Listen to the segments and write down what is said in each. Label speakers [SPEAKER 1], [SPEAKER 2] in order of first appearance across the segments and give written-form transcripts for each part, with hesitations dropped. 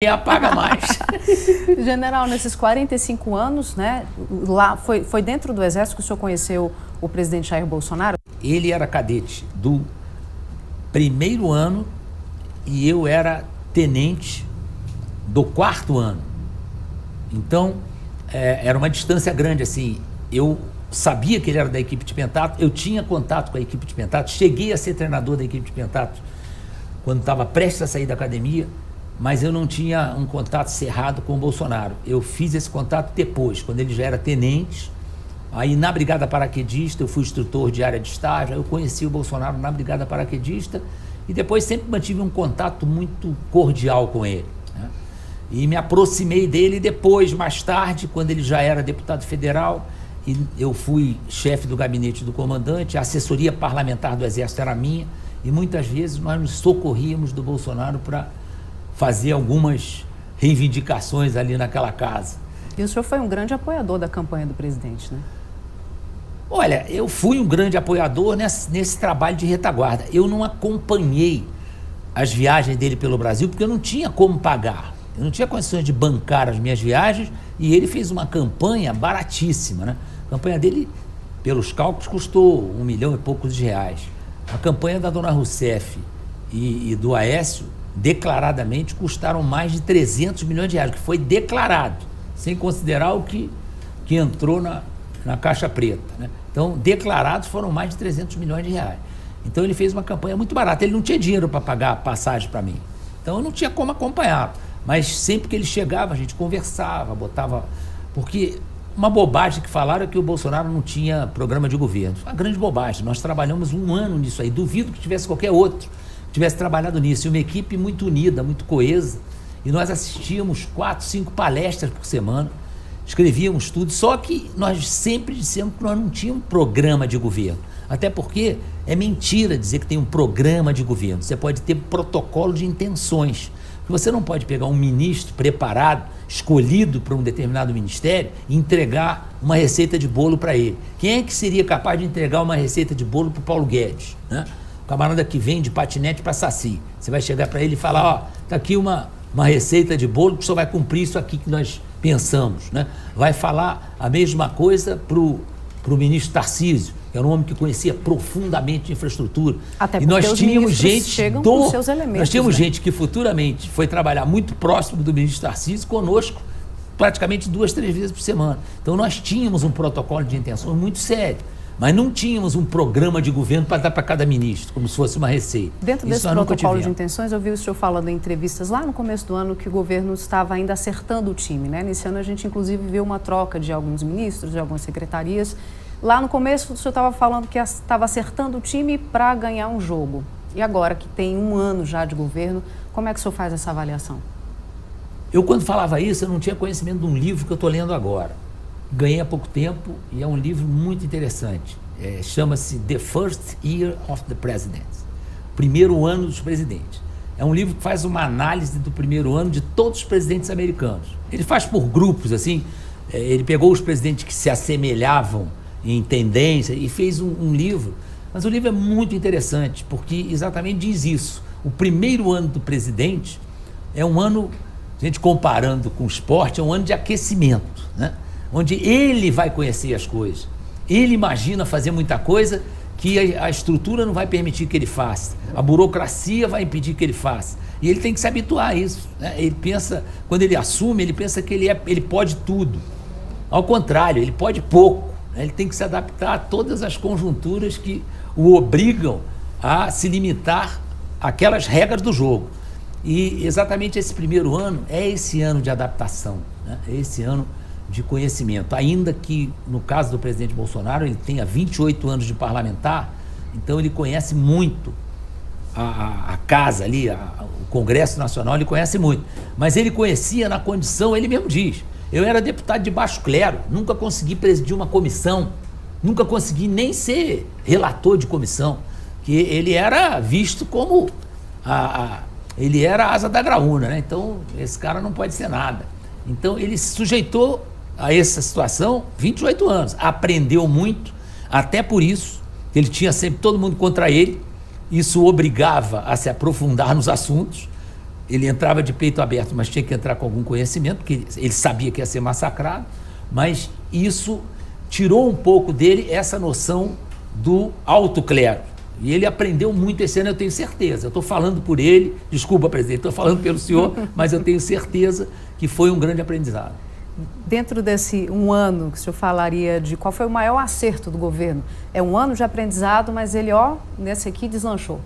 [SPEAKER 1] e apaga mais.
[SPEAKER 2] General, nesses 45 anos, né, lá foi dentro do Exército que o senhor conheceu o presidente Jair Bolsonaro?
[SPEAKER 1] Ele era cadete do primeiro ano e eu era tenente do quarto ano. Então, era uma distância grande, assim. Eu sabia que ele era da equipe de Pentato, eu tinha contato com a equipe de Pentato, cheguei a ser treinador da equipe de Pentato quando estava prestes a sair da academia, mas eu não tinha um contato cerrado com o Bolsonaro. Eu fiz esse contato depois, quando ele já era tenente. Aí na Brigada Paraquedista, eu fui instrutor de área de estágio, aí eu conheci o Bolsonaro na Brigada Paraquedista e depois sempre mantive um contato muito cordial com ele, né? E me aproximei dele depois, mais tarde, quando ele já era deputado federal, e eu fui chefe do gabinete do comandante, a assessoria parlamentar do Exército era minha, e muitas vezes nós nos socorríamos do Bolsonaro para fazer algumas reivindicações ali naquela casa.
[SPEAKER 2] E o senhor foi um grande apoiador da campanha do presidente, né?
[SPEAKER 1] Olha, eu fui um grande apoiador nesse trabalho de retaguarda. Eu não acompanhei as viagens dele pelo Brasil porque eu não tinha como pagar. Eu não tinha condições de bancar as minhas viagens e ele fez uma campanha baratíssima, né? A campanha dele, pelos cálculos, custou R$1 milhão e poucos de reais. A campanha da dona Rousseff e do Aécio, declaradamente, custaram mais de 300 milhões de reais, que foi declarado, sem considerar o que entrou na caixa preta, né? Então, declarados foram mais de 300 milhões de reais. Então, ele fez uma campanha muito barata. Ele não tinha dinheiro para pagar a passagem para mim. Então, eu não tinha como acompanhar. Mas sempre que ele chegava, a gente conversava, botava... Porque uma bobagem que falaram é que o Bolsonaro não tinha programa de governo. Foi uma grande bobagem. Nós trabalhamos um ano nisso aí. Duvido que tivesse qualquer outro que tivesse trabalhado nisso. E uma equipe muito unida, muito coesa. E nós assistíamos 4, 5 palestras por semana. Escrevíamos tudo, só que nós sempre dissemos que nós não tínhamos programa de governo. Até porque é mentira dizer que tem um programa de governo. Você pode ter protocolo de intenções. Você não pode pegar um ministro preparado, escolhido para um determinado ministério e entregar uma receita de bolo para ele. Quem é que seria capaz de entregar uma receita de bolo para o Paulo Guedes, né? O camarada que vem de patinete para Saci. Você vai chegar para ele e falar, ó, tá aqui uma receita de bolo que só vai cumprir isso aqui que nós pensamos, né? Vai falar a mesma coisa para o ministro Tarcísio, que era um homem que conhecia profundamente infraestrutura.
[SPEAKER 2] Até
[SPEAKER 1] e nós tínhamos
[SPEAKER 2] gente
[SPEAKER 1] gente que futuramente foi trabalhar muito próximo do ministro Tarcísio conosco, praticamente 2, 3 vezes por semana. Então nós tínhamos um protocolo de intenções muito sério, mas não tínhamos um programa de governo para dar para cada ministro, como se fosse uma receita.
[SPEAKER 2] Dentro desse protocolo de intenções, eu vi o senhor falando em entrevistas lá no começo do ano que o governo estava ainda acertando o time, né? Nesse ano a gente inclusive viu uma troca de alguns ministros, de algumas secretarias. Lá no começo o senhor estava falando que estava acertando o time para ganhar um jogo. E agora que tem um ano já de governo, como é que o senhor faz essa avaliação?
[SPEAKER 1] Eu, quando falava isso, eu não tinha conhecimento de um livro que eu estou lendo agora. Ganhei há pouco tempo e é um livro muito interessante. Chama-se The First Year of the President, primeiro ano dos presidentes. É um livro que faz uma análise do primeiro ano de todos os presidentes americanos. Ele faz por grupos, assim. Ele pegou os presidentes que se assemelhavam em tendência e fez um livro. Mas o livro é muito interessante porque exatamente diz isso. O primeiro ano do presidente é um ano, a gente comparando com o esporte, é um ano de aquecimento, né? Onde ele vai conhecer as coisas. Ele imagina fazer muita coisa que a estrutura não vai permitir que ele faça. A burocracia vai impedir que ele faça. E ele tem que se habituar a isso, né? Ele pensa, quando ele assume, ele pensa que ele pode tudo. Ao contrário, ele pode pouco, né? Ele tem que se adaptar a todas as conjunturas que o obrigam a se limitar àquelas regras do jogo. E exatamente esse primeiro ano é esse ano de adaptação, né? É esse ano de conhecimento, ainda que no caso do presidente Bolsonaro ele tenha 28 anos de parlamentar, então ele conhece muito a casa ali, o Congresso Nacional, ele conhece muito, mas ele conhecia na condição, ele mesmo diz, eu era deputado de baixo clero, nunca consegui presidir uma comissão, nunca consegui nem ser relator de comissão, que ele era visto como ele era a asa da graúna, né? Então esse cara não pode ser nada. Então ele se sujeitou a essa situação 28 anos, aprendeu muito, até por isso, ele tinha sempre todo mundo contra ele, isso obrigava a se aprofundar nos assuntos, ele entrava de peito aberto, mas tinha que entrar com algum conhecimento, porque ele sabia que ia ser massacrado, mas isso tirou um pouco dele essa noção do alto clero. E ele aprendeu muito esse ano, eu tenho certeza. Eu estou falando por ele, desculpa, presidente, estou falando pelo senhor, mas eu tenho certeza que foi um grande aprendizado.
[SPEAKER 2] Dentro desse um ano que o senhor falaria de qual foi o maior acerto do governo, é um ano de aprendizado, mas ele, nesse aqui deslanchou.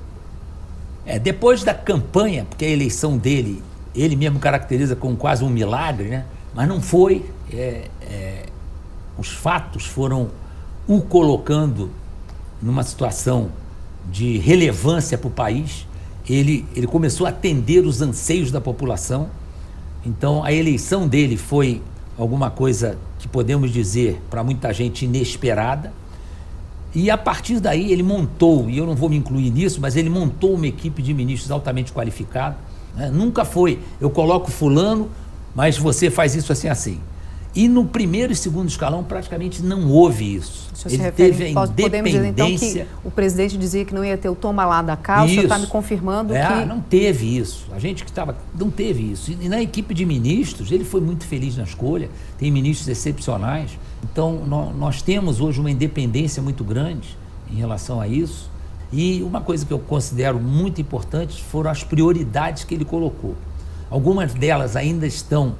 [SPEAKER 1] Depois da campanha, porque a eleição dele, ele mesmo caracteriza como quase um milagre, né? Mas não foi. Os fatos foram o colocando numa situação de relevância para o país. Ele começou a atender os anseios da população. Então, a eleição dele foi alguma coisa que podemos dizer para muita gente inesperada. E a partir daí ele montou, e eu não vou me incluir nisso, mas ele montou uma equipe de ministros altamente qualificada. Né? Nunca foi, eu coloco fulano, mas você faz isso assim, assim. E no primeiro e segundo escalão praticamente não houve isso. Ele teve a independência. Podemos dizer então que
[SPEAKER 2] o presidente dizia que não ia ter o toma lá da cá, o senhor está me confirmando que...
[SPEAKER 1] Não teve isso. A gente que estava... Não teve isso. E na equipe de ministros, ele foi muito feliz na escolha, tem ministros excepcionais. Então, nós temos hoje uma independência muito grande em relação a isso. E uma coisa que eu considero muito importante foram as prioridades que ele colocou. Algumas delas ainda estão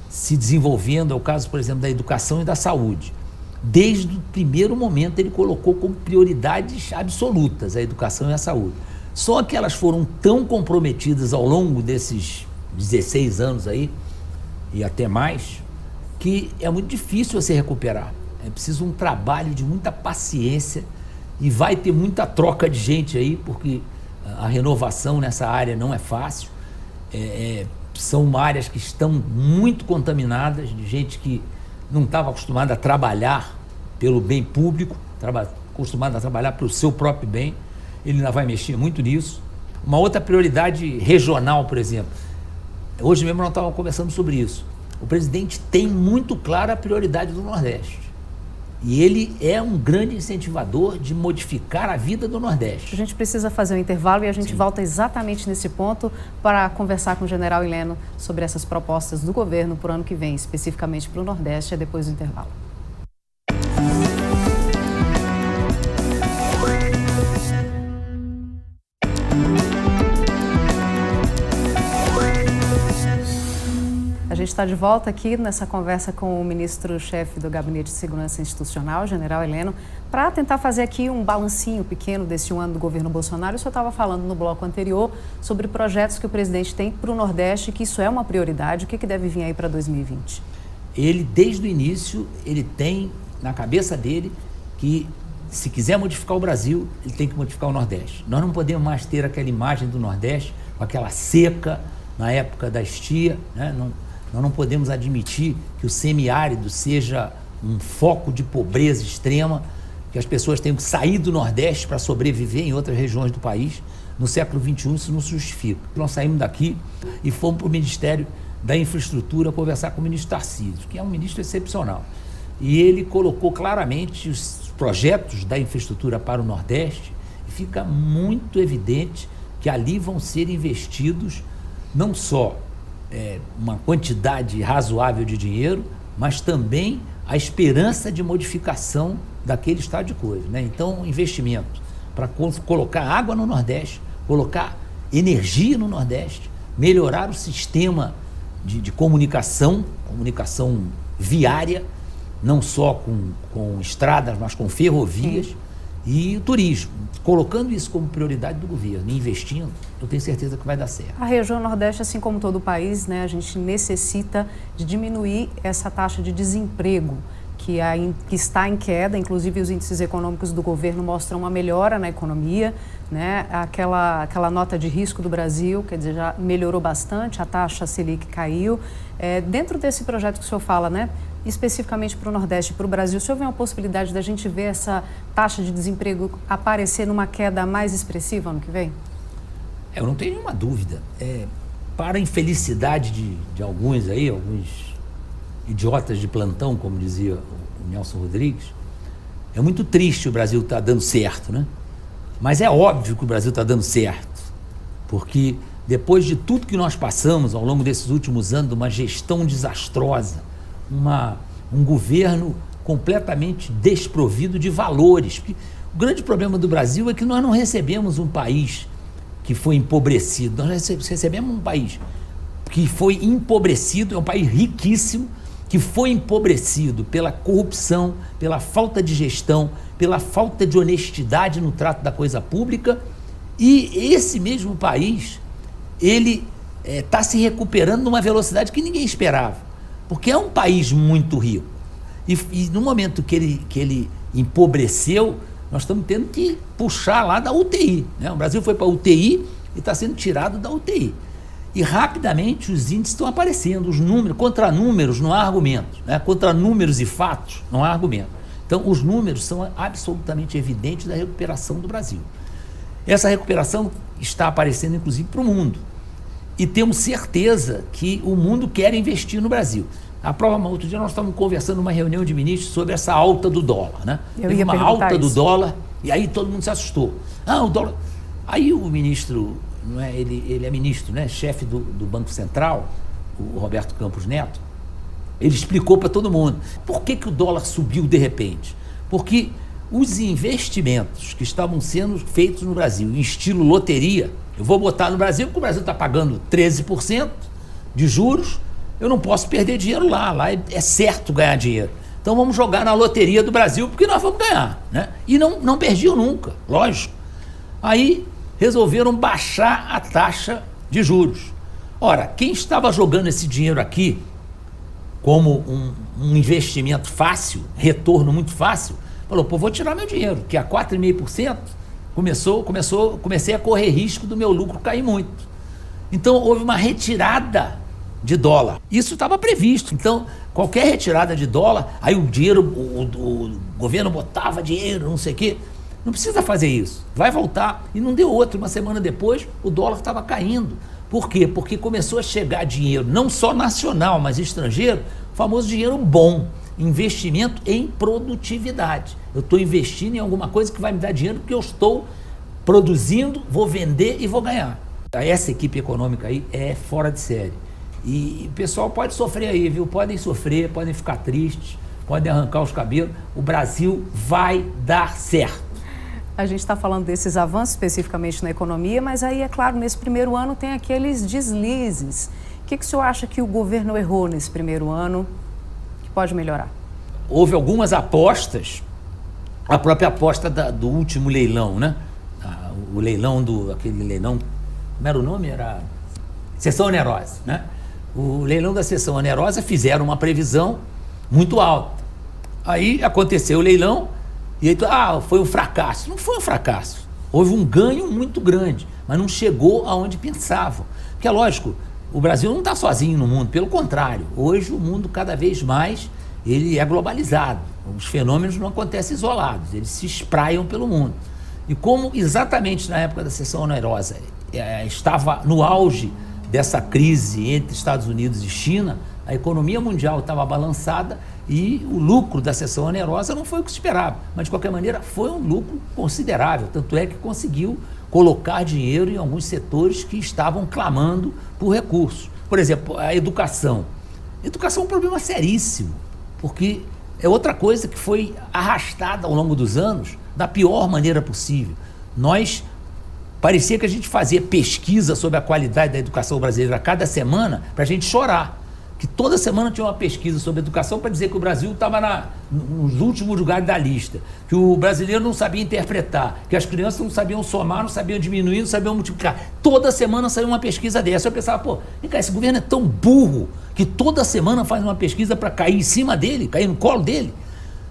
[SPEAKER 1] se desenvolvendo, é o caso, por exemplo, da educação e da saúde. Desde o primeiro momento ele colocou como prioridades absolutas a educação e a saúde. Só que elas foram tão comprometidas ao longo desses 16 anos aí, e até mais, que é muito difícil você recuperar. É preciso um trabalho de muita paciência e vai ter muita troca de gente aí, porque a renovação nessa área não é fácil. São áreas que estão muito contaminadas, de gente que não estava acostumada a trabalhar pelo bem público, acostumada a trabalhar pelo seu próprio bem. Ele ainda vai mexer muito nisso. Uma outra prioridade regional, por exemplo. Hoje mesmo nós estávamos conversando sobre isso. O presidente tem muito clara a prioridade do Nordeste. E ele é um grande incentivador de modificar a vida do Nordeste.
[SPEAKER 2] A gente precisa fazer um intervalo e a gente volta exatamente nesse ponto para conversar com o general Heleno sobre essas propostas do governo para o ano que vem, especificamente para o Nordeste, depois do intervalo. A gente está de volta aqui nessa conversa com o ministro-chefe do Gabinete de Segurança Institucional, general Heleno, para tentar fazer aqui um balancinho pequeno desse um ano do governo Bolsonaro. O senhor estava falando no bloco anterior sobre projetos que o presidente tem para o Nordeste, que isso é uma prioridade. O que deve vir aí para 2020?
[SPEAKER 1] Ele, desde o início, ele tem na cabeça dele que, se quiser modificar o Brasil, ele tem que modificar o Nordeste. Nós não podemos mais ter aquela imagem do Nordeste, com aquela seca na época da estia, né? Nós não podemos admitir que o semiárido seja um foco de pobreza extrema, que as pessoas tenham que sair do Nordeste para sobreviver em outras regiões do país. No século XXI isso não se justifica. Nós saímos daqui e fomos para o Ministério da Infraestrutura conversar com o ministro Tarcísio, que é um ministro excepcional. E ele colocou claramente os projetos da infraestrutura para o Nordeste e fica muito evidente que ali vão ser investidos não só uma quantidade razoável de dinheiro, mas também a esperança de modificação daquele estado de coisa, né? Então, investimento para colocar água no Nordeste, colocar energia no Nordeste, melhorar o sistema de comunicação viária, não só com estradas, mas com ferrovias. Sim. E o turismo, colocando isso como prioridade do governo, investindo, eu tenho certeza que vai dar certo.
[SPEAKER 2] A região Nordeste, assim como todo o país, né, a gente necessita de diminuir essa taxa de desemprego, que está em queda. Inclusive os índices econômicos do governo mostram uma melhora na economia, né? Aquela nota de risco do Brasil, quer dizer, já melhorou bastante, a taxa Selic caiu. Dentro desse projeto que o senhor fala, né, especificamente para o Nordeste e para o Brasil, o senhor vê uma possibilidade da gente ver essa taxa de desemprego aparecer numa queda mais expressiva ano que vem?
[SPEAKER 1] Eu não tenho nenhuma dúvida. Para a infelicidade de alguns aí, alguns idiotas de plantão, como dizia o Nelson Rodrigues, é muito triste o Brasil estar dando certo, né? Mas é óbvio que o Brasil está dando certo, porque depois de tudo que nós passamos ao longo desses últimos anos, uma gestão desastrosa, um governo completamente desprovido de valores. Porque o grande problema do Brasil é que nós não recebemos um país que foi empobrecido, nós recebemos um país que foi empobrecido, é um país riquíssimo, que foi empobrecido pela corrupção, pela falta de gestão, pela falta de honestidade no trato da coisa pública, e esse mesmo país, ele está se recuperando numa velocidade que ninguém esperava, porque é um país muito rico, e no momento que ele empobreceu, nós estamos tendo que puxar lá da UTI, né? O Brasil foi para a UTI e está sendo tirado da UTI. E rapidamente os índices estão aparecendo, os números, contra números não há argumentos, né? Contra números e fatos não há argumento. Então os números são absolutamente evidentes da recuperação do Brasil. Essa recuperação está aparecendo inclusive para o mundo. E temos certeza que o mundo quer investir no Brasil. A prova, outro dia nós estávamos conversando numa reunião de ministros sobre essa alta do dólar, né? Teve uma alta do dólar e aí todo mundo se assustou. O dólar... Aí o ministro, não é, ele é ministro, né, chefe do Banco Central, o Roberto Campos Neto, ele explicou para todo mundo por que o dólar subiu de repente. Porque os investimentos que estavam sendo feitos no Brasil em estilo loteria, eu vou botar no Brasil, porque o Brasil está pagando 13% de juros, eu não posso perder dinheiro lá é certo ganhar dinheiro. Então vamos jogar na loteria do Brasil, porque nós vamos ganhar, né? E não perdiam nunca, lógico. Aí resolveram baixar a taxa de juros. Ora, quem estava jogando esse dinheiro aqui como um investimento fácil, retorno muito fácil, falou, vou tirar meu dinheiro, que a 4,5% comecei a correr risco do meu lucro cair muito. Então houve uma retirada de dólar. Isso estava previsto. Então, qualquer retirada de dólar, aí o dinheiro, o governo botava dinheiro, não sei o quê. Não precisa fazer isso. Vai voltar. E não deu outro. Uma semana depois, o dólar estava caindo. Por quê? Porque começou a chegar dinheiro, não só nacional, mas estrangeiro, famoso dinheiro bom. Investimento em produtividade. Eu estou investindo em alguma coisa que vai me dar dinheiro porque eu estou produzindo, vou vender e vou ganhar. Essa equipe econômica aí é fora de série. E o pessoal pode sofrer aí, viu? Podem sofrer, podem ficar tristes, podem arrancar os cabelos. O Brasil vai dar certo.
[SPEAKER 2] A gente está falando desses avanços especificamente na economia, mas aí, é claro, nesse primeiro ano tem aqueles deslizes. O que o senhor acha que o governo errou nesse primeiro ano que pode melhorar?
[SPEAKER 1] Houve algumas apostas, a própria aposta do último leilão, né? O leilão aquele leilão, como era o nome? Era Cessão Onerosa, né? O leilão da Cessão Onerosa fizeram uma previsão muito alta. Aí aconteceu o leilão e aí, foi um fracasso. Não foi um fracasso. Houve um ganho muito grande, mas não chegou aonde pensavam. Porque é lógico, o Brasil não está sozinho no mundo, pelo contrário. Hoje o mundo cada vez mais ele é globalizado. Os fenômenos não acontecem isolados, eles se espraiam pelo mundo. E como exatamente na época da Cessão Onerosa estava no auge dessa crise entre Estados Unidos e China, a economia mundial estava balançada e o lucro da Cessão Onerosa não foi o que se esperava, mas de qualquer maneira foi um lucro considerável, tanto é que conseguiu colocar dinheiro em alguns setores que estavam clamando por recursos. Por exemplo, a educação. A educação é um problema seríssimo, porque é outra coisa que foi arrastada ao longo dos anos da pior maneira possível. Parecia que a gente fazia pesquisa sobre a qualidade da educação brasileira a cada semana para a gente chorar. Que toda semana tinha uma pesquisa sobre educação para dizer que o Brasil estava nos últimos lugares da lista. Que o brasileiro não sabia interpretar. Que as crianças não sabiam somar, não sabiam diminuir, não sabiam multiplicar. Toda semana saiu uma pesquisa dessa. Eu pensava, vem cá, esse governo é tão burro que toda semana faz uma pesquisa para cair em cima dele, cair no colo dele.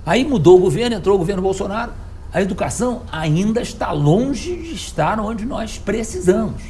[SPEAKER 1] Aí mudou o governo, entrou o governo Bolsonaro. A educação ainda está longe de estar onde nós precisamos,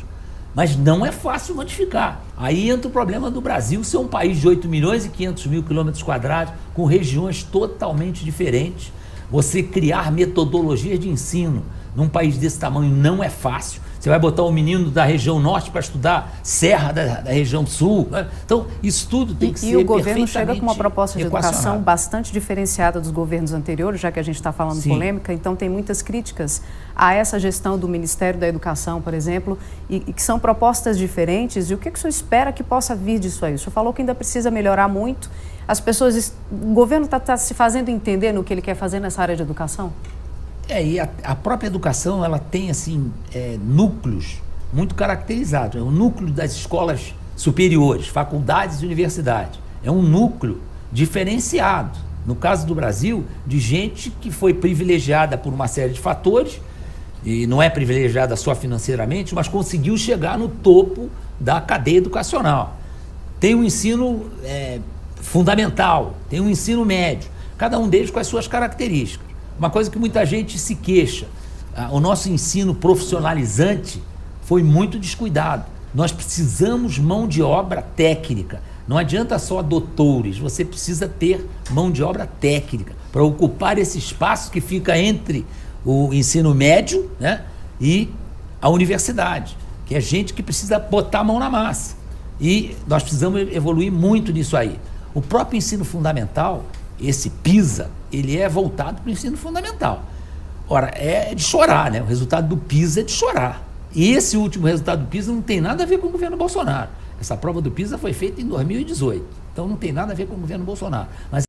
[SPEAKER 1] mas não é fácil modificar. Aí entra o problema do Brasil ser um país de 8 milhões e 500 mil quilômetros quadrados, com regiões totalmente diferentes. Você criar metodologias de ensino num país desse tamanho não é fácil. Você vai botar o menino da região norte para estudar Serra da região sul. Né? Então, isso tudo tem que ser
[SPEAKER 2] perfeitamente. E o governo chega com uma proposta de educação
[SPEAKER 1] equacionado.
[SPEAKER 2] Bastante diferenciada dos governos anteriores, já que a gente está falando
[SPEAKER 1] Sim.
[SPEAKER 2] polêmica, então tem muitas críticas a essa gestão do Ministério da Educação, por exemplo, e que são propostas diferentes. E o que o senhor espera que possa vir disso aí? O senhor falou que ainda precisa melhorar muito. As pessoas, o governo está se fazendo entender no que ele quer fazer nessa área de educação?
[SPEAKER 1] E a própria educação, ela tem, assim, núcleos muito caracterizados. É o núcleo das escolas superiores, faculdades e universidades. É um núcleo diferenciado. No caso do Brasil, de gente que foi privilegiada por uma série de fatores, e não é privilegiada só financeiramente, mas conseguiu chegar no topo da cadeia educacional. Tem um ensino fundamental, tem um ensino médio, cada um deles com as suas características. Uma coisa que muita gente se queixa, o nosso ensino profissionalizante foi muito descuidado. Nós precisamos mão de obra técnica. Não adianta só doutores, você precisa ter mão de obra técnica para ocupar esse espaço que fica entre o ensino médio, né, e a universidade, que é gente que precisa botar a mão na massa. E nós precisamos evoluir muito nisso aí. O próprio ensino fundamental, esse PISA, ele é voltado para o ensino fundamental. Ora, é de chorar, né? O resultado do PISA é de chorar. E esse último resultado do PISA não tem nada a ver com o governo Bolsonaro. Essa prova do PISA foi feita em 2018. Então não tem nada a ver com o governo Bolsonaro. Mas